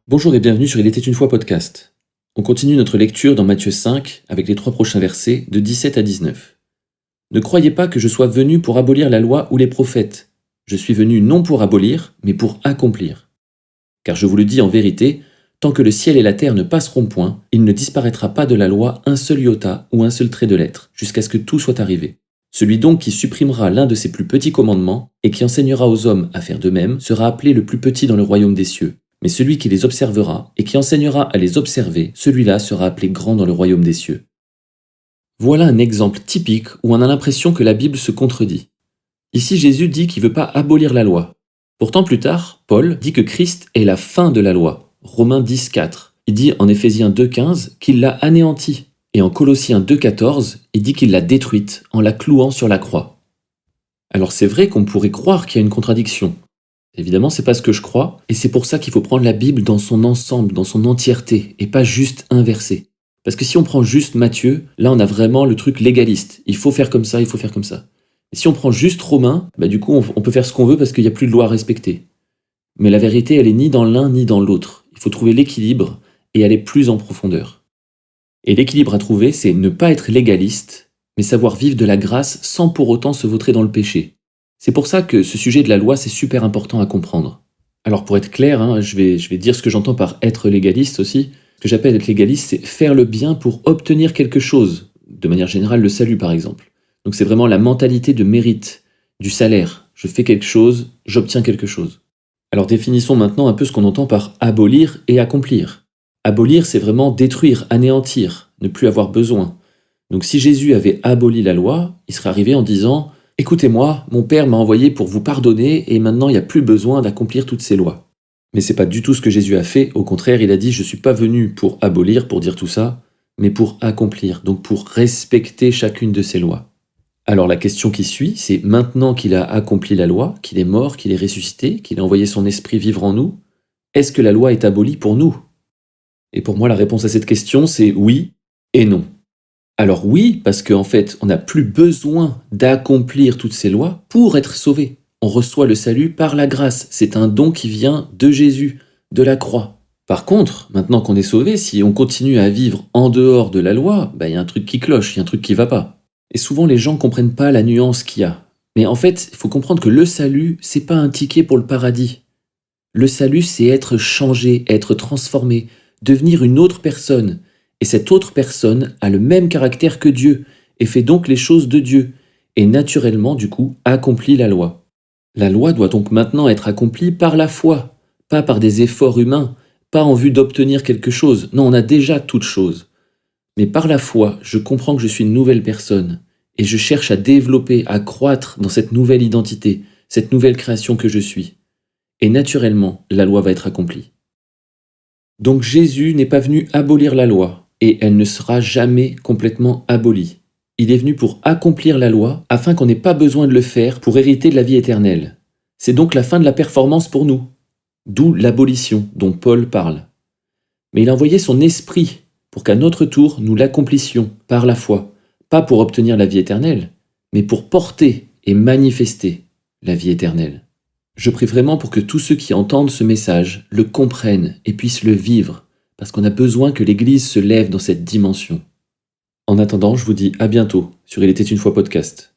Bonjour et bienvenue sur Il était une fois podcast. On continue notre lecture dans Matthieu 5 avec les 3 prochains versets de 17 à 19. Ne croyez pas que je sois venu pour abolir la loi ou les prophètes. Je suis venu non pour abolir, mais pour accomplir. Car je vous le dis en vérité, tant que le ciel et la terre ne passeront point, il ne disparaîtra pas de la loi un seul iota ou un seul trait de lettre, jusqu'à ce que tout soit arrivé. Celui donc qui supprimera l'un de ses plus petits commandements et qui enseignera aux hommes à faire de même sera appelé le plus petit dans le royaume des cieux. Mais celui qui les observera et qui enseignera à les observer, celui-là sera appelé grand dans le royaume des cieux. Voilà un exemple typique où on a l'impression que la Bible se contredit. Ici, Jésus dit qu'il ne veut pas abolir la loi. Pourtant, plus tard, Paul dit que Christ est la fin de la loi. Romains 10,4. Il dit en Éphésiens 2,15 qu'il l'a anéantie. Et en Colossiens 2,14, il dit qu'il l'a détruite en la clouant sur la croix. Alors c'est vrai qu'on pourrait croire qu'il y a une contradiction. Évidemment, c'est pas ce que je crois, et c'est pour ça qu'il faut prendre la Bible dans son ensemble, dans son entièreté, et pas juste un verset. Parce que si on prend juste Matthieu, là on a vraiment le truc légaliste. Il faut faire comme ça, il faut faire comme ça. Et si on prend juste Romains, du coup on peut faire ce qu'on veut parce qu'il n'y a plus de loi à respecter. Mais la vérité, elle est ni dans l'un ni dans l'autre. Il faut trouver l'équilibre et aller plus en profondeur. Et l'équilibre à trouver, c'est ne pas être légaliste, mais savoir vivre de la grâce sans pour autant se vautrer dans le péché. C'est pour ça que ce sujet de la loi, c'est super important à comprendre. Alors pour être clair, je vais dire ce que j'entends par être légaliste aussi. Ce que j'appelle être légaliste, c'est faire le bien pour obtenir quelque chose. De manière générale, le salut par exemple. Donc c'est vraiment la mentalité de mérite, du salaire. Je fais quelque chose, j'obtiens quelque chose. Alors définissons maintenant un peu ce qu'on entend par abolir et accomplir. Abolir, c'est vraiment détruire, anéantir, ne plus avoir besoin. Donc si Jésus avait aboli la loi, il serait arrivé en disant « Écoutez-moi, mon Père m'a envoyé pour vous pardonner et maintenant il n'y a plus besoin d'accomplir toutes ces lois. » Mais c'est pas du tout ce que Jésus a fait, au contraire, il a dit « Je suis pas venu pour abolir, pour dire tout ça, mais pour accomplir, donc pour respecter chacune de ces lois. » Alors la question qui suit, c'est maintenant qu'il a accompli la loi, qu'il est mort, qu'il est ressuscité, qu'il a envoyé son esprit vivre en nous, est-ce que la loi est abolie pour nous ? Et pour moi, la réponse à cette question, c'est oui et non. Alors oui, parce qu'en fait, on n'a plus besoin d'accomplir toutes ces lois pour être sauvé. On reçoit le salut par la grâce. C'est un don qui vient de Jésus, de la croix. Par contre, maintenant qu'on est sauvé, si on continue à vivre en dehors de la loi, y a un truc qui cloche, il y a un truc qui va pas. Et souvent, les gens comprennent pas la nuance qu'il y a. Mais en fait, il faut comprendre que le salut, c'est pas un ticket pour le paradis. Le salut, c'est être changé, être transformé, devenir une autre personne. Et cette autre personne a le même caractère que Dieu, et fait donc les choses de Dieu, et naturellement, du coup, accomplit la loi. La loi doit donc maintenant être accomplie par la foi, pas par des efforts humains, pas en vue d'obtenir quelque chose. Non, on a déjà toute chose. Mais par la foi, je comprends que je suis une nouvelle personne, et je cherche à développer, à croître dans cette nouvelle identité, cette nouvelle création que je suis. Et naturellement, la loi va être accomplie. Donc Jésus n'est pas venu abolir la loi, et elle ne sera jamais complètement abolie. Il est venu pour accomplir la loi, afin qu'on n'ait pas besoin de le faire pour hériter de la vie éternelle. C'est donc la fin de la performance pour nous, d'où l'abolition dont Paul parle. Mais il a envoyé son esprit pour qu'à notre tour, nous l'accomplissions par la foi, pas pour obtenir la vie éternelle, mais pour porter et manifester la vie éternelle. Je prie vraiment pour que tous ceux qui entendent ce message le comprennent et puissent le vivre, parce qu'on a besoin que l'Église se lève dans cette dimension. En attendant, je vous dis à bientôt sur Il était une fois podcast.